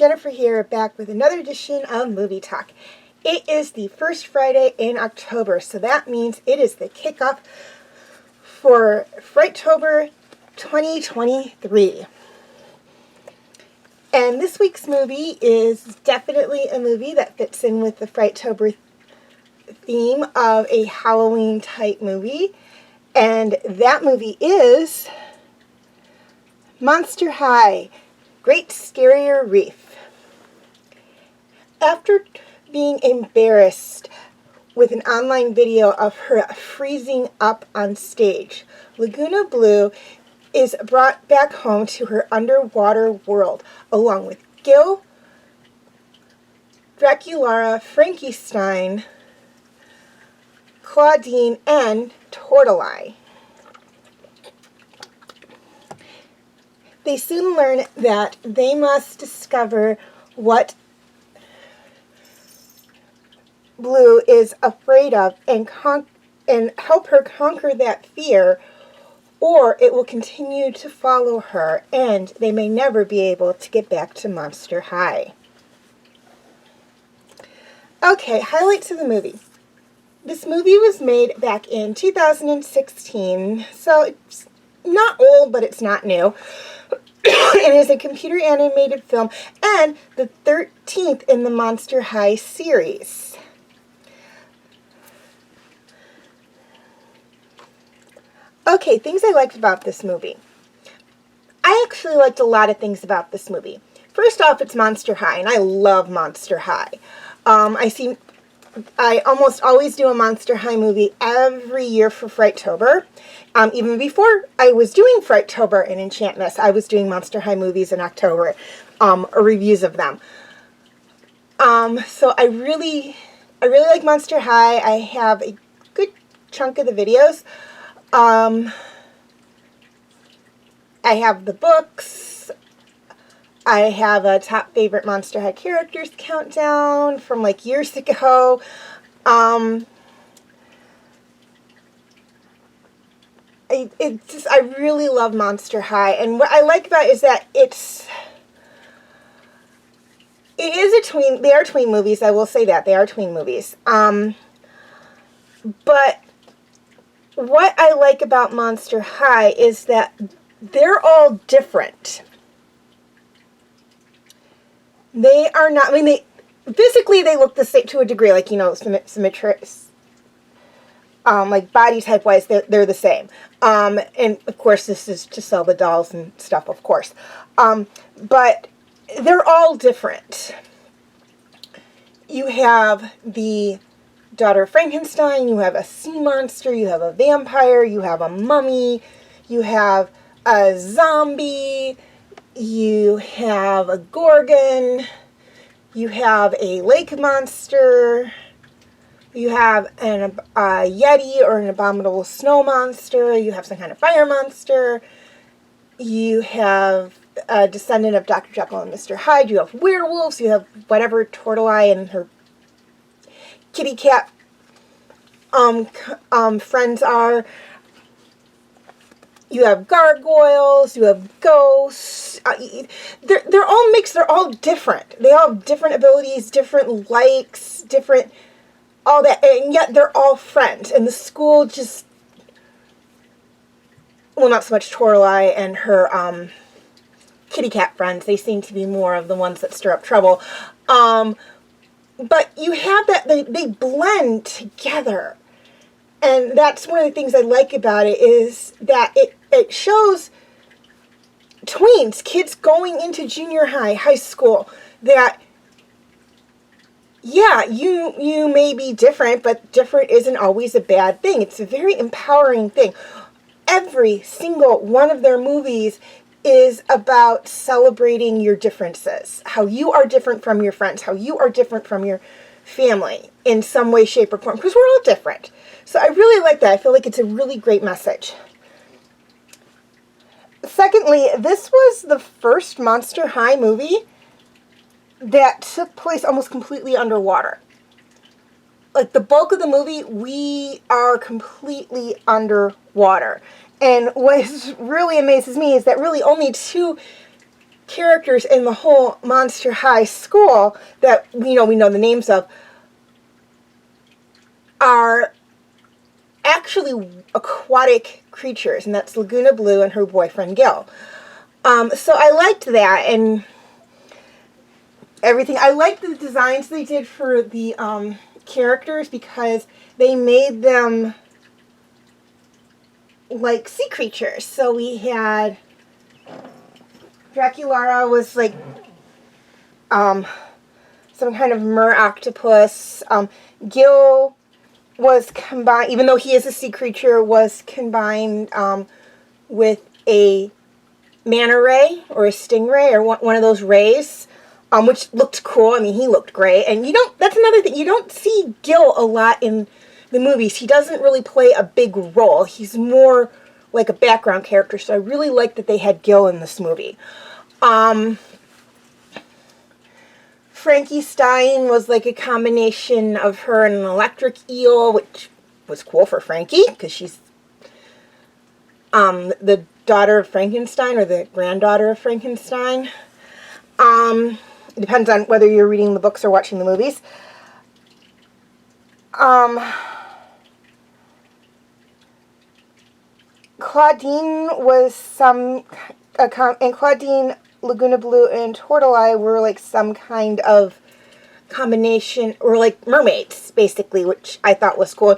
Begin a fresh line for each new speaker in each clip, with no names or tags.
Jennifer here, back with another edition of Movie Talk. It is the first Friday in October, so that means it is the kickoff for Fright-tober 2023. And this week's movie is definitely a movie that fits in with the Fright-tober theme of a Halloween-type movie. And that movie is Monster High, Great Scarrier Reef. After being embarrassed with an online video of her freezing up on stage, Laguna Blue is brought back home to her underwater world, along with Gil, Draculara, Frankenstein, Claudine, and Tortellini. They soon learn that they must discover what Blue is afraid of and help her conquer that fear, or it will continue to follow her and they may never be able to get back to Monster High. Okay, highlights of the movie. This movie was made back in 2016, so it's not old, but it's not new. It is a computer animated film and the 13th in the Monster High series. Okay, things I liked about this movie. I actually liked a lot of things about this movie. First off, it's Monster High, and I love Monster High. I almost always do a Monster High movie every year for Fright-tober. Even before I was doing Fright-tober and Enchantmess, I was doing Monster High movies in October, or reviews of them. So I really like Monster High. I have a good chunk of the videos. I have the books. I have a top favorite Monster High characters countdown from like years ago. I really love Monster High, and what I like about it is that it is a tween. They are tween movies. I will say that they are tween movies. But what I like about Monster High is that they're all different. They are not, I mean, they physically they look the same to a degree, like, you know, symmetric, like body type wise, they're the same. And of course this is to sell the dolls and stuff, of course. But they're all different. You have the daughter of Frankenstein, you have a sea monster, you have a vampire, you have a mummy, you have a zombie, you have a gorgon, you have a lake monster, you have a yeti or an abominable snow monster, you have some kind of fire monster, you have a descendant of Dr. Jekyll and Mr. Hyde, you have werewolves, you have whatever Tortellini and her kitty cat friends are. You have gargoyles, you have ghosts. They're all mixed, they're all different. They all have different abilities, different likes, different all that, and yet they're all friends. And the school just, well, not so much Tortellini and her kitty cat friends. They seem to be more of the ones that stir up trouble. But you have that, they blend together. And that's one of the things I like about it, is that it shows tweens, kids going into junior high, high school, that, yeah, you may be different, but different isn't always a bad thing. It's a very empowering thing. Every single one of their movies is about celebrating your differences, how you are different from your friends, how you are different from your family in some way, shape, or form, because we're all different. So I really like that. I feel like it's a really great message. Secondly, this was the first Monster High movie that took place almost completely underwater. Like, the bulk of the movie, we are completely underwater. And what really amazes me is that really only two characters in the whole Monster High school that we know the names of are actually aquatic creatures, and that's Laguna Blue and her boyfriend Gil. So I liked that and everything. I liked the designs they did for the characters because they made them like sea creatures. So we had Draculara was like some kind of mer octopus. Gil was combined, even though he is a sea creature, was combined with a manta ray or a stingray or one of those rays, which looked cool. I mean, he looked great. And that's another thing. You don't see Gil a lot in the movies. He doesn't really play a big role. He's more like a background character. So I really like that they had Gil in this movie. Frankie Stein was like a combination of her and an electric eel, which was cool for Frankie because she's the daughter of Frankenstein or the granddaughter of Frankenstein. It depends on whether you're reading the books or watching the movies. Claudine was and Claudine, Laguna Blue, and Tortoise were like some kind of combination, or like mermaids, basically, which I thought was cool.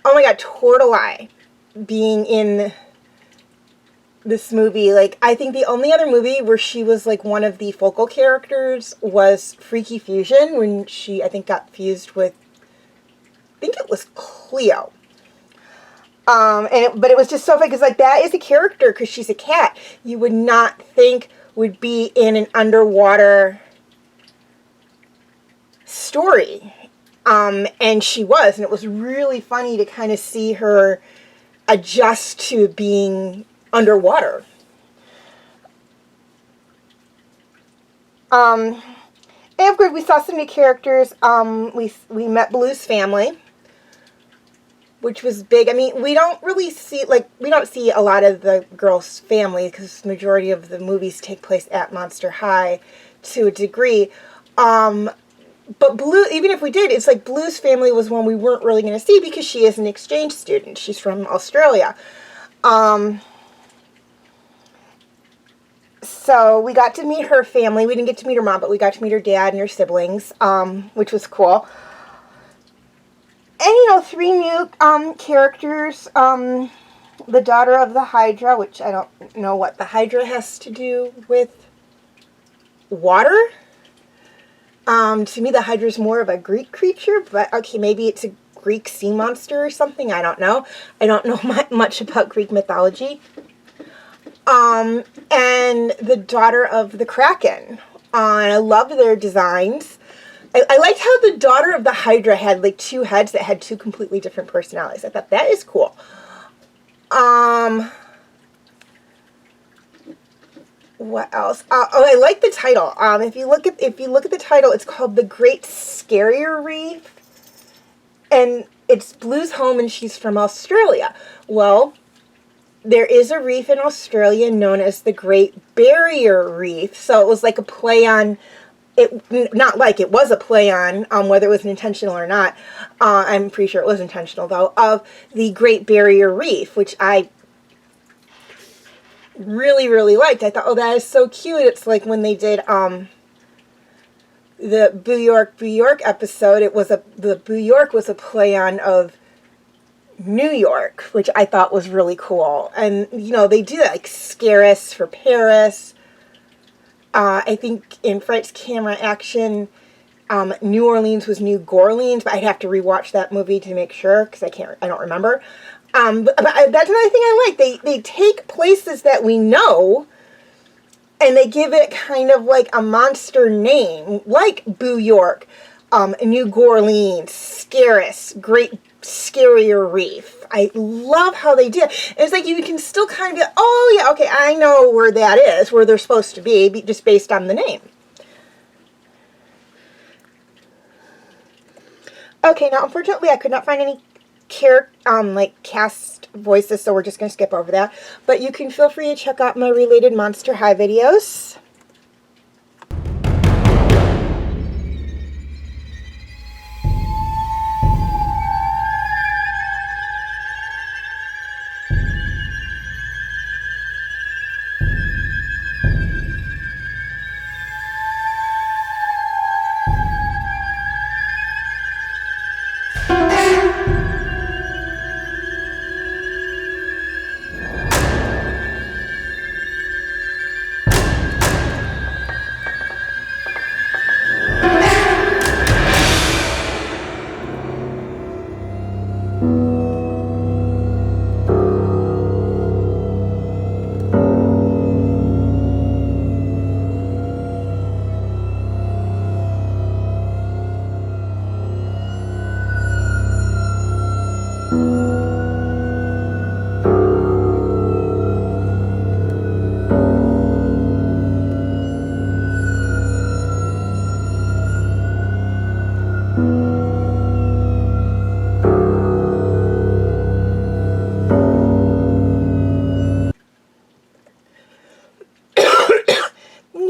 Oh my god, Tortoise being in this movie, like, I think the only other movie where she was like one of the focal characters was Freaky Fusion, when she, I think, got fused with, I think it was Cleo. But it was just so funny because, like, that is a character because she's a cat you would not think would be in an underwater story. And she was, and it was really funny to kind of see her adjust to being underwater. And of course, we saw some new characters. We met Blue's family, which was big. I mean, we don't see a lot of the girls' family because the majority of the movies take place at Monster High to a degree. But Blue, even if we did, it's like Blue's family was one we weren't really going to see because she is an exchange student. She's from Australia. So we got to meet her family. We didn't get to meet her mom, but we got to meet her dad and her siblings, which was cool. And, 3 new characters. The daughter of the Hydra, which I don't know what the Hydra has to do with water. To me, the Hydra is more of a Greek creature, but okay, maybe it's a Greek sea monster or something. I don't know. I don't know much about Greek mythology. And the daughter of the Kraken. And I loved their designs. I liked how the daughter of the Hydra had like 2 heads that had 2 completely different personalities. I thought that is cool. What else? I like the title. If you look at the title, it's called The Great Scarrier Reef, and it's Blue's home, and she's from Australia. Well, there is a reef in Australia known as the Great Barrier Reef, so it was like a play on it. Not like it was a play on whether it was intentional or not. I'm pretty sure it was intentional though. Of the Great Barrier Reef, which I really, really liked. I thought, oh, that is so cute. It's like when they did the Boo York episode. The Boo York was a play on of New York, which I thought was really cool. And they do that, like Scaris for Paris. I think in Fright's Camera Action, New Orleans was New Gorleans, but I'd have to rewatch that movie to make sure because I don't remember. But that's another thing I like. They take places that we know and they give it kind of like a monster name, like Boo York, New Gorleans, Scaris, Great Scarrier Reef. I love how they did. And it's like you can still kind of be, oh yeah, okay, I know where that is, where they're supposed to be, just based on the name. Okay, now unfortunately I could not find any cast voices, so we're just going to skip over that. But you can feel free to check out my related Monster High videos.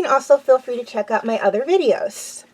can also feel free to check out my other videos.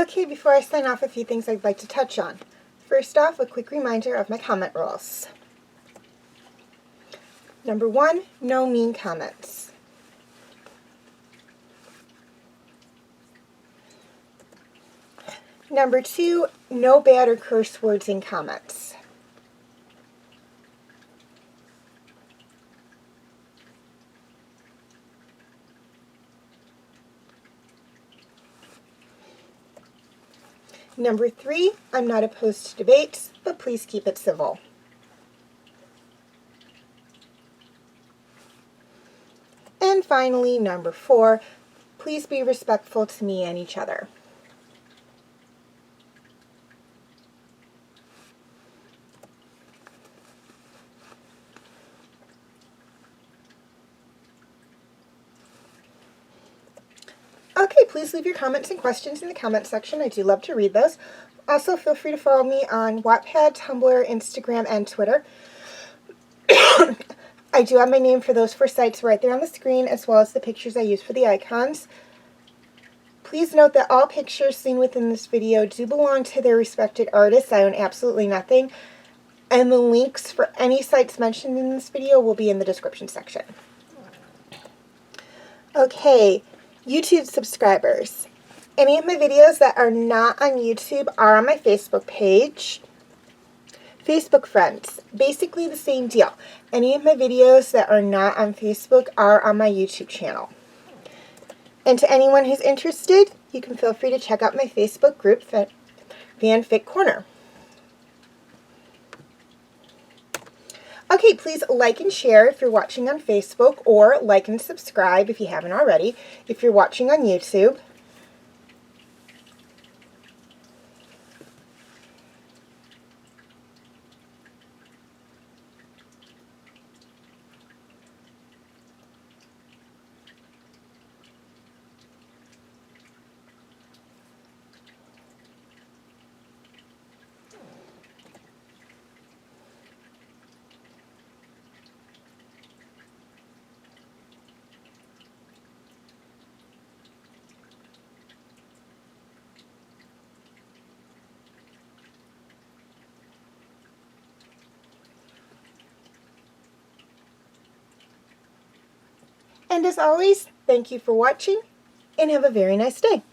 Okay, before I sign off, a few things I'd like to touch on. First off, a quick reminder of my comment rules. Number 1, no mean comments. Number 2, no bad or curse words in comments. Number 3, I'm not opposed to debates, but please keep it civil. And finally, number 4, please be respectful to me and each other. Okay, please leave your comments and questions in the comment section. I do love to read those. Also, feel free to follow me on Wattpad, Tumblr, Instagram, and Twitter. I do have my name for those 4 sites right there on the screen, as well as the pictures I use for the icons. Please note that all pictures seen within this video do belong to their respected artists. I own absolutely nothing. And the links for any sites mentioned in this video will be in the description section. Okay, YouTube subscribers. Any of my videos that are not on YouTube are on my Facebook page. Facebook friends, basically the same deal. Any of my videos that are not on Facebook are on my YouTube channel. And to anyone who's interested, you can feel free to check out my Facebook group, Fanfic Corner. Okay, please like and share if you're watching on Facebook, or like and subscribe if you haven't already, if you're watching on YouTube. And as always, thank you for watching, and have a very nice day.